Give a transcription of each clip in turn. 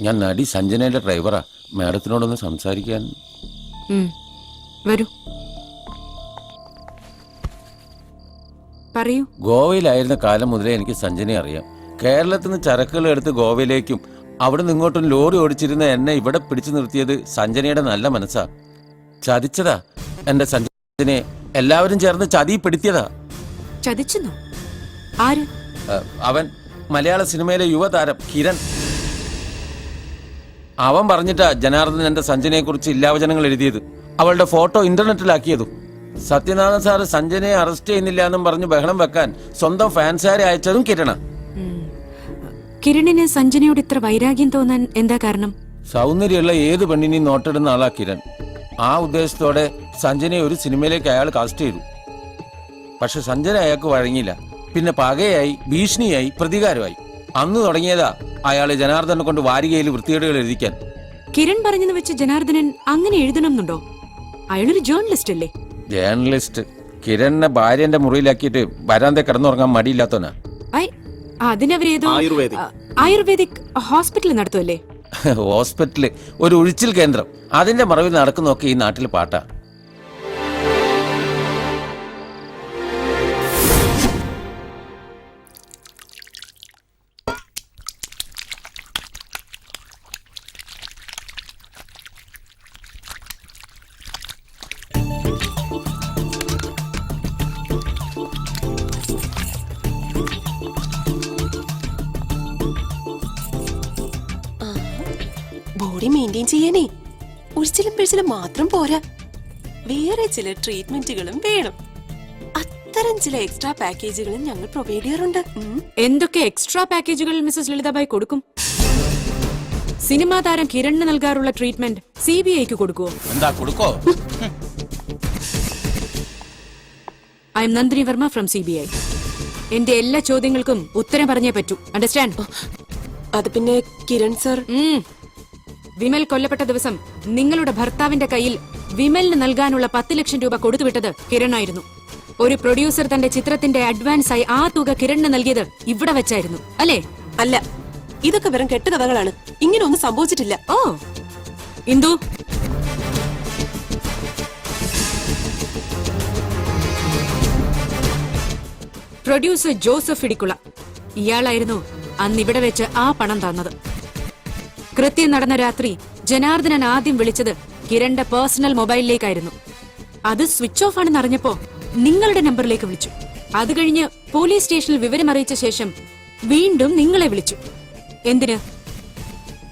ഞാൻ നടി സഞ്ജനയുടെ ഡ്രൈവറാ. മാഡത്തിനോടൊന്ന് സംസാരിക്കാൻ. വരൂ, പറയൂ. ഗോവയിലായിരുന്ന കാലം മുതലേ എനിക്ക് സഞ്ജനയെ അറിയാം. കേരളത്തിൽ നിന്ന് ചരക്കുകൾ എടുത്ത് ഗോവയിലേക്കും അവിടെ നിന്ന് ഇങ്ങോട്ടും ലോറി ഓടിച്ചിരുന്ന എന്നെ ഇവിടെ പിടിച്ചു നിർത്തിയത് സഞ്ജനയുടെ നല്ല മനസ്സാ. ചതിച്ചതാ എന്റെ സഞ്ജനയെ. എല്ലാവരും ചേർന്ന് ചതിപ്പെടുത്തിയതാ. ചതിച്ചെന്നോ? ആര്? അവൻ മലയാള സിനിമയിലെ യുവതാരം കിരൺ. അവൻ പറഞ്ഞിട്ടാ ജനാർദ്ദൻ എന്റെ സഞ്ജനയെ കുറിച്ച് ഇല്ലാവചനങ്ങൾ എഴുതിയത്, അവളുടെ ഫോട്ടോ ഇന്റർനെറ്റിലാക്കിയതും. സത്യനാഥൻ സാറ് സഞ്ജനയെ അറസ്റ്റ് ചെയ്യുന്നില്ല എന്നും പറഞ്ഞ് ബഹളം വെക്കാൻ സ്വന്തം ഫാൻസുകാരെ അയച്ചതും കിരണ. കിരണിന് സഞ്ജനയോട് ഇത്ര വൈരാഗ്യം തോന്നാൻ എന്താ കാരണം? സൗന്ദര്യമുള്ള ഏത് പെണ്ണിനെയും നോട്ടിടുന്ന ആളാ കിരൺ. ആ ഉദ്ദേശത്തോടെ ജനയെ ഒരു സിനിമയിലേക്ക് അയാൾ കാസ്റ്റ് ചെയ്തു. പക്ഷെ സഞ്ജന അയാൾക്ക് വഴങ്ങിയില്ല. പിന്നെ പകയായി, ഭീഷണിയായി, പ്രതികാരമായി. അന്ന് തുടങ്ങിയതാ അയാളെ ജനാർദ്ദനെ കൊണ്ട് വാരികയിൽ വൃത്തികേടുകൾ എഴുതിക്കാൻ. കിരൺ പറഞ്ഞെന്ന് വെച്ച് ജനാർദ്ദനൻ അങ്ങനെ എഴുതണമെന്നുണ്ടോ? അയാളൊരു ജേർണലിസ്റ്റ് അല്ലേ? ജേർണലിസ്റ്റ് കിരണിനെ ഭാര്യന്റെ മുറിയിലാക്കിയിട്ട് വരാന്തെ കിടന്നുറങ്ങാൻ മടിയില്ലാത്തവനാ. അതിനവരേതോ ആയുർവേദിക് ഹോസ്പിറ്റൽ നടത്തുമല്ലേ? ഹോസ്പിറ്റല്, ഒരു ഒഴിച്ചിൽ കേന്ദ്രം. അതിന്റെ മറവിൽ നടക്കുന്നൊക്കെ ഈ നാട്ടിൽ പാട്ടാ. ബോഡി മെയിൻറ്റെയിൻ ചെയ്യാനേ ഒഴിച്ചിലും പിഴിച്ചിലും മാത്രം പോരാ, വേറെ ചില ട്രീറ്റ്മെന്റുകളും വേണം. അത്തരം ചില എക്സ്ട്രാ പാക്കേജുകളും ഞങ്ങൾ പ്രൊവൈഡ് ചെയ്യാറുണ്ട്. എന്തൊക്കെ എക്സ്ട്രാ പാക്കേജുകൾ മിസസ് ലളിതാബായി കൊടുക്കും? സിനിമാ താരം കിരണിന് നൽകാറുള്ള ട്രീറ്റ്മെന്റ് CBIക്ക് കൊടുക്കുവോ? എന്താ കൊടുക്കോ? I M Nandini Varma from CBI. എന്റെ എല്ലാ ചോദ്യങ്ങൾക്കും ഉത്തരം പറഞ്ഞേ പറ്റൂ. അണ്ടർസ്റ്റാൻഡ്? അത് പിന്നെ കിരൺ സർ, വിമൽ കൊല്ലപ്പെട്ട ദിവസം നിങ്ങളുടെ ഭർത്താവിന്റെ കയ്യിൽ വിമലിന് നൽകാനുള്ള 10 ലക്ഷം രൂപ കൊടുത്തുവിട്ടത് കിരണായിരുന്നു. ഒരു പ്രൊഡ്യൂസർ തന്റെ ചിത്രത്തിന്റെ അഡ്വാൻസ് ആയി ആ തുക കിരണിന് നൽകിയത് ഇവിടെ വെച്ചായിരുന്നു, അല്ലേ? അല്ല, ഇതൊക്കെ വെറും കെട്ടുകഥകളാണ്. ഇങ്ങനെ ഒന്നും സംഭവിച്ചിട്ടില്ല. ഓ, ഇന്ദു, പ്രൊഡ്യൂസർ ജോസഫ് ഇടിക്കുള, ഇയാളായിരുന്നു അന്നിവിടെ വെച്ച് ആ പണം തന്നത്. കൃത്യം നടന്ന രാത്രി ജനാർദ്ദനൻ ആദ്യം വിളിച്ചത് കിരണിന്റെ പേഴ്സണൽ മൊബൈലിലേക്കായിരുന്നു. അത് സ്വിച്ച് ഓഫ് ആണെന്ന് അറിഞ്ഞപ്പോ നിങ്ങളുടെ നമ്പറിലേക്ക് വിളിച്ചു. അത് കഴിഞ്ഞ് പോലീസ് സ്റ്റേഷനിൽ വിവരം അറിയിച്ച ശേഷം വീണ്ടും നിങ്ങളെ വിളിച്ചു. എന്തിന്?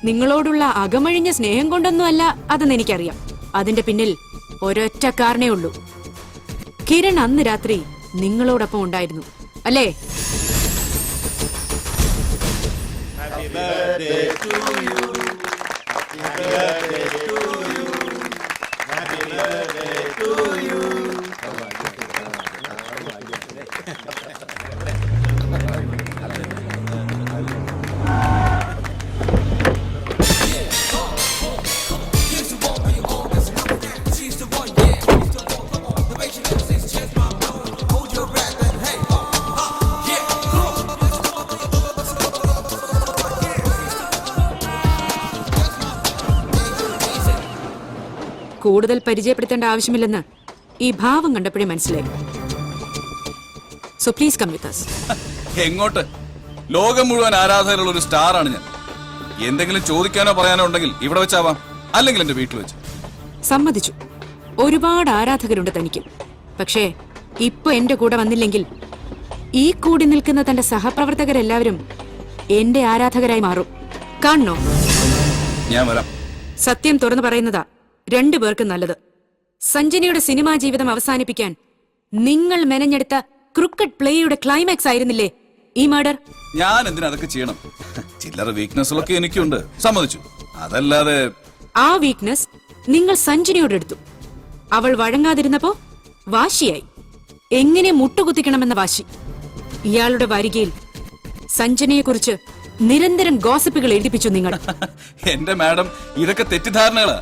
നിങ്ങളോടുള്ള അകമഴിഞ്ഞ സ്നേഹം കൊണ്ടൊന്നുമല്ല അതെന്ന് എനിക്കറിയാം. അതിന്റെ പിന്നിൽ ഒരൊറ്റ കാരണേ ഉള്ളൂ. കിരൺ അന്ന് രാത്രി നിങ്ങളോടൊപ്പം ഉണ്ടായിരുന്നു, അല്ലേ? Happy birthday to you. Happy birthday to you. Happy birthday to you. കൂടുതൽ പരിചയപ്പെടുത്തേണ്ട ആവശ്യമില്ലെന്ന് ഈ ഭാവം കണ്ടപ്പോഴേ മനസ്സിലായി. So please come with us. എങ്ങോട്ട്? ലോകം മുഴുവൻ ആരാധകരുള്ള ഒരു സ്റ്റാറാണ് ഞാൻ. എന്തെങ്കിലും ചോദിക്കാനോ പറയാനോ ഉണ്ടെങ്കിൽ ഇവിടെ വെച്ചാവാം, അല്ലെങ്കിൽ എന്റെ വീട്ടിൽ വെച്ച്. സമ്മതിച്ചു, ഒരുപാട് ആരാധകരുണ്ട് തനിക്ക്. പക്ഷേ ഇപ്പൊ എന്റെ കൂടെ വന്നില്ലെങ്കിൽ ഈ കൂടി നിൽക്കുന്ന തന്റെ സഹപ്രവർത്തകരെല്ലാവരും എന്റെ ആരാധകരായി മാറും. കാണണോ? ഞാൻ വരാം. സത്യം തുറന്നു പറയുന്നതാ രണ്ടുപേർക്കും നല്ലത്. സഞ്ജനയുടെ സിനിമാ ജീവിതം അവസാനിപ്പിക്കാൻ നിങ്ങൾ മെനഞ്ഞെടുത്ത ക്രിക്കറ്റ് പ്ലേയുടെ ക്ലൈമാക്സ് ആയിരുന്നില്ലേ ഈ മർഡർ? ഞാൻ എന്തിനാ അതൊക്കെ ചെയ്യണം? ചില്ലറ വീക്ക്നെസ്സുകളൊക്കെ എനിക്കുണ്ട്, സമ്മതിച്ചു. അതല്ലാതെ ആ വീക്ക്നെസ് നിങ്ങൾ സഞ്ജനയോട് എടുത്തു. അവൾ വഴങ്ങാതിരുന്നപ്പോ വാശിയായി. എങ്ങനെ മുട്ടുകുത്തിക്കണമെന്ന വാശി. ഇയാളുടെ വാരികയിൽ സഞ്ജനയെക്കുറിച്ച് നിരന്തരം ഗോസിപ്പുകൾ എഴുതിപ്പിച്ചു നിങ്ങൾ. എന്റെ മാഡം, ഇതൊക്കെ തെറ്റിദ്ധാരണകളാ.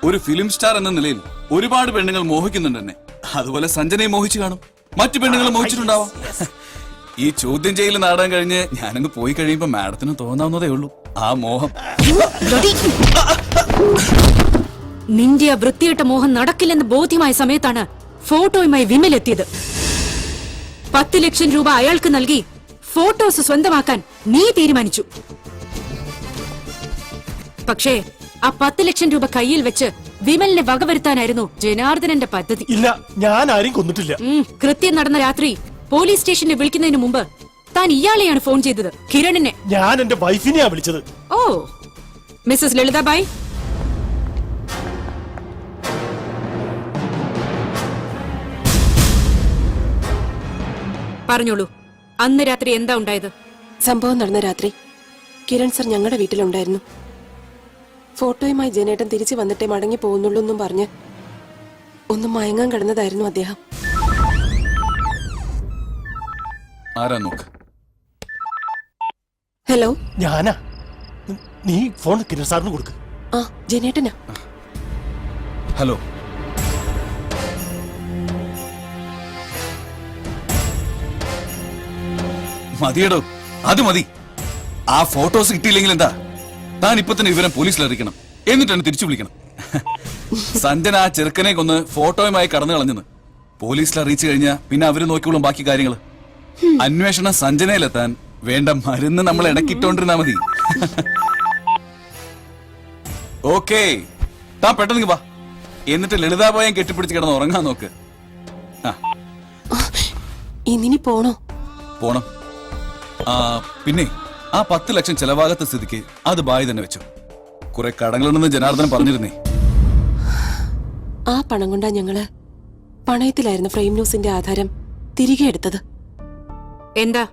ഒരു ഫിലിം സ്റ്റാർ എന്ന നിലയിൽ ഒരുപാട് പെണ്ണുങ്ങൾ മോഹിക്കുന്നുണ്ട് എന്നെ. അതുപോലെ സഞ്ജനയെ മോഹിച്ചു കാണും, മറ്റു പെണ്ണുങ്ങൾ മോഹിച്ചിട്ടുണ്ടാവാം. ഈ ചോദ്യം ചെയ്യൽ നാടകം കഴിഞ്ഞ് ഞാനങ്ങ് പോയി കഴിയുമ്പോ മാഡത്തിന് തോന്നാവുന്നതേ ഉള്ളൂ. ആ മോഹം. നിന്റെ ആ വൃത്തിയിട്ട മോഹം നടക്കില്ലെന്ന് ബോധ്യമായ സമയത്താണ് ഫോട്ടോയുമായി വിമൽ എത്തിയത്. 10 ലക്ഷം രൂപ അയാൾക്ക് നൽകി ഫോട്ടോസ് സ്വന്തമാക്കാൻ നീ തീരുമാനിച്ചു. പക്ഷേ ആ 10 ലക്ഷം രൂപ കയ്യിൽ വെച്ച് വിമലിനെ വകവരുത്താനായിരുന്നു ജനാർദ്ദനന്റെ പദ്ധതി. ഇല്ല, ഞാൻ ആരും കൊന്നിട്ടില്ല. കൃത്യം നടന്ന രാത്രി പോലീസ് സ്റ്റേഷനിൽ വിളിക്കുന്നതിന് മുമ്പ് താൻ ഇയാളെയാണ് ഫോൺ ചെയ്തത്, കിരണിനെ. ഞാൻ എന്റെ വൈഫിനെയാ വിളിച്ചത്. ഓ, മിസ്സസ് ലളിതാബായ്, പറഞ്ഞോളൂ, അന്ന് രാത്രി എന്താ ഉണ്ടായത്? സംഭവം നടന്ന രാത്രി കിരൺ സർ ഞങ്ങളുടെ വീട്ടിലുണ്ടായിരുന്നു. ഫോട്ടോയുമായി ജനേട്ടൻ തിരിച്ചു വന്നിട്ടേ മടങ്ങി പോകുന്നുള്ളൂ എന്നും പറഞ്ഞ് ഒന്ന് മയങ്ങാൻ കിടന്നതായിരുന്നു അദ്ദേഹം. ആരാ നോക്ക്. ഹലോ, ഞാനാ. നീ ഫോൺ കിരൺ സാറിന് കൊടുക്ക്. ആ ജനേട്ടനാ. ഹലോ. മതിയടോ, അത് മതി. ആ ഫോട്ടോസ് കിട്ടിയില്ലെങ്കിൽ എന്താ? താൻ ഇപ്പൊ തന്നെ വിവരം പോലീസിൽ അറിയിക്കണം, എന്നിട്ട് എന്നെ തിരിച്ചു വിളിക്കണം. സഞ്ജന ആ ചെറുക്കനെ കൊന്ന് ഫോട്ടോയുമായി കടന്നു കളഞ്ഞെന്ന് പോലീസിൽ അറിയിച്ചു കഴിഞ്ഞാൽ പിന്നെ അവര് നോക്കിക്കോളും ബാക്കി കാര്യങ്ങള്. അന്വേഷണം സഞ്ജനയിലെത്താൻ വേണ്ട മരുന്ന് നമ്മൾ ഇടക്കിട്ടോണ്ടിരുന്നാ മതി. ഓക്കേ, താൻ പെട്ടെന്ന് വാ, എന്നിട്ട് ലളിതാബായം കെട്ടിപ്പിടിച്ച് കിടന്ന് ഉറങ്ങാൻ നോക്ക്. ഇന്നിനി പോണോ? പോണം. പിന്നെ ആ 10 ലക്ഷം ചെലവാകാത്ത സ്ഥിതിക്ക് അത് ബായി തന്നെ വെച്ചു. കുറെ കടങ്ങളുണ്ടെന്ന് ജനാർദ്ദനൻ പറഞ്ഞിരുന്നേ. ആ പണം കൊണ്ടാ ഞങ്ങള് പണയത്തിലായിരുന്ന ഫ്രെയിം ന്യൂസിന്റെ ആധാരം തിരികെ എടുത്തത്. എന്താ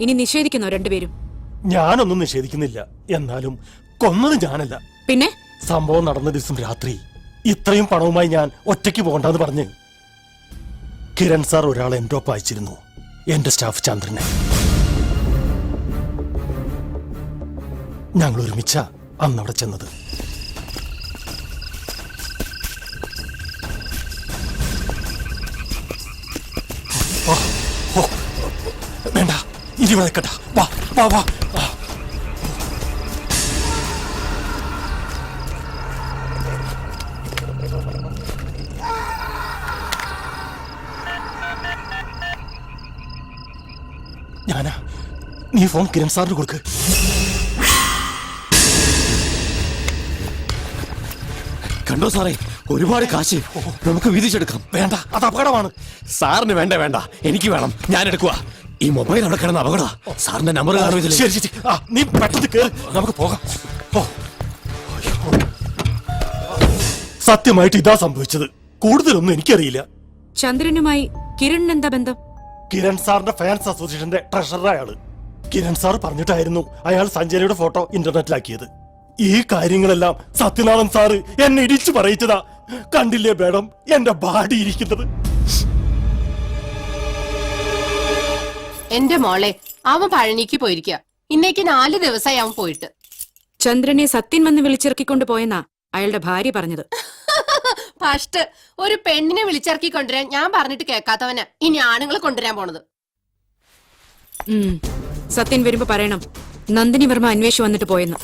ഇനി നിഷേധിക്കുന്നോ രണ്ടുപേരും? ഞാനൊന്നും നിഷേധിക്കുന്നില്ല. എന്നാലും കൊന്നത് ഞാനല്ല. പിന്നെ സംഭവം നടന്ന ദിവസം രാത്രി ഇത്രയും പണവുമായി ഞാൻ ഒറ്റയ്ക്ക് പോകണ്ടെന്ന് പറഞ്ഞ് കിരൺ സാർ ഒരാളെ എന്റെ ഒപ്പം അയച്ചിരുന്നു, എന്റെ സ്റ്റാഫ് ചന്ദ്രനെ. ഞങ്ങൾ ഒരുമിച്ച അന്നവിടെ ചെന്നത്. വേണ്ട, ഇരുവ നിൽക്കട്ടെ. വാ വാ വാ. ഞാനാ. നീ ഫോൺ കിരൺ സാറിന് കൊടുക്ക്. കണ്ടോ സാറേ, ഒരുപാട് കാശ് നമുക്ക് വീതിച്ചെടുക്കാം. വേണ്ട, അത് അപകടമാണ്. സാറിന് വേണ്ട, വേണ്ട, എനിക്ക് വേണം, ഞാൻ എടുക്കുക. ഈ മൊബൈൽ അവിടെ കിടന്ന അപകട. സാറിന്റെ നമ്പർ കാണുന്നില്ല. ശരി ശരി, നീ പെട്ടെന്ന് കേറ്, നമുക്ക് പോകാം. സത്യമായിട്ട് ഇതാ സംഭവിച്ചത്. കൂടുതലൊന്നും എനിക്കറിയില്ല. ചന്ദ്രനുമായി കിരണിന് എന്താ ബന്ധം? കിരൺ സാറിന്റെ ഫാൻസ് അസോസിയേഷന്റെ ട്രഷറർ അയാള്. കിരൺ സാർ പറഞ്ഞിട്ടായിരുന്നു അയാൾ സഞ്ജനയുടെ ഫോട്ടോ ഇന്റർനെറ്റിലാക്കിയത്. ഈ കാര്യങ്ങളെല്ലാം സത്യനാഥൻ സാറ് എന്നെ ഇടിച്ചു പറയിച്ചതാ. കണ്ടില്ലേ മേഡം എന്റെ ബാഡി ഇരിക്കുന്നത്? എന്റെ മോളെ, അവൻ പഴനിക്ക് പോയിരിക്കുക. ഇന്നേക്ക് 4 ദിവസമായി അവൻ പോയിട്ട്. ചന്ദ്രനെ സത്യൻ വന്ന് വിളിച്ചിറക്കിക്കൊണ്ട് പോയെന്നാ അയാളുടെ ഭാര്യ പറഞ്ഞത്. ഫസ്റ്റ് ഒരു പെണ്ണിനെ വിളിച്ചിറക്കി കൊണ്ടുവരാൻ ഞാൻ പറഞ്ഞിട്ട് കേൾക്കാത്തവന് ഇനി ആണുങ്ങളെ കൊണ്ടുവരാൻ പോണത്. സത്യൻ വരുമ്പോ പറയണം നന്ദിനി വർമ്മ അന്വേഷിച്ചു വന്നിട്ട് പോയെന്ന്.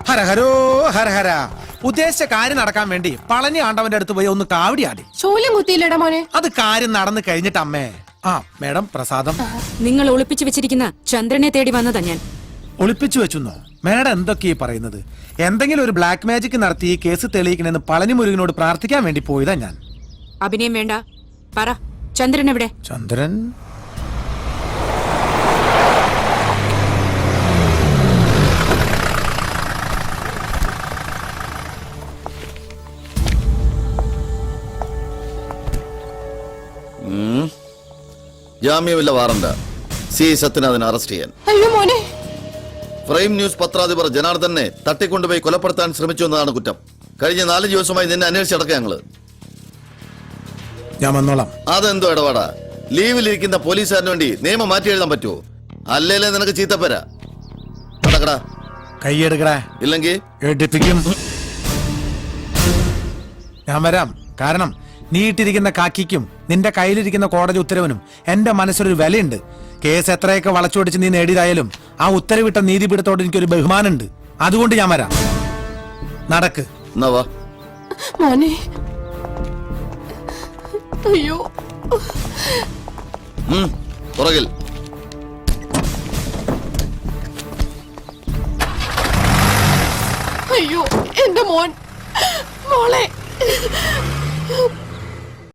ഹരഹരോ ഹരഹര. ഉദ്ദേശിച്ച കാര്യം നടക്കാൻ വേണ്ടി പളനി ആണ്ടവന്റെ അടുത്ത് പോയി ഒന്ന് കാവടിയാടി. ശൂലം കുത്തിയില്ലടാ മോനെ. അത് കാര്യം നടന്നു കഴിഞ്ഞിട്ട് അമ്മേ. മേഡം പ്രസാദം. നിങ്ങൾ ഒളിപ്പിച്ചു വെച്ചിരിക്കുന്ന ചന്ദ്രനെ തേടി വന്നതാ ഞാൻ. ഒളിപ്പിച്ചു വെച്ചെന്നോ? മേഡം എന്തൊക്കെയാ പറയുന്നത്? എന്തെങ്കിലും ഒരു ബ്ലാക്ക് മാജിക് നടത്തി ഈ കേസ് തെളിയിക്കണമെന്ന് പളനി മുരുകനോട് പ്രാർത്ഥിക്കാൻ വേണ്ടി പോയതാ ഞാൻ. അഭിനയം വേണ്ട, പറ, ചന്ദ്രൻ എവിടെ? ചന്ദ്രൻ ജാമ്യമില്ല വാറണ്ട്. സി സത്യനാഥൻ അറസ്റ്റ് ചെയ്യാൻ. അയ്യോ മോനെ. ഫ്രെയിം ന്യൂസ് പത്രാധിപർ ജനാർദ്ദനെ തട്ടിക്കൊണ്ടുപോയി കൊലപ്പെടുത്താൻ ശ്രമിച്ചു എന്നതാണ് കുറ്റം. കഴിഞ്ഞ 4 ദിവസമായി നിന്നെ അന്വേഷിച്ചടക്കം ഞങ്ങള്. ഞാൻ വന്നോളാം. അതെന്തോ ഇടപാടാ? ലീവിലിരിക്കുന്ന പോലീസുകാരന് വേണ്ടി നിയമം മാറ്റി എഴുതാൻ പറ്റുമോ? അല്ലേലേ നിനക്ക് ചീത്തപ്പേരാ. നടക്കടാ. കൈയെടുക്കടാ, ഇല്ലെങ്കിൽ എടുപ്പിക്കും. ഞാൻ വരാം. കാരണം നീട്ടിരിക്കുന്ന കാക്കിക്കും നിന്റെ കയ്യിലിരിക്കുന്ന കോടതി ഉത്തരവിനും എന്റെ മനസ്സിലൊരു വിലയുണ്ട്. കേസ് എത്രയൊക്കെ വളച്ചൊടിച്ച് നീ നേടിയതായാലും ആ ഉത്തരവിട്ട നീതിപീഠത്തോട് എനിക്കൊരു ബഹുമാനമുണ്ട്. അതുകൊണ്ട് ഞാൻ വരാം. നടക്ക്. എന്നാ വാ. മോനെ അയ്യോ പുറകിൽ. അയ്യോ എന്റെ മോൻ മോളെ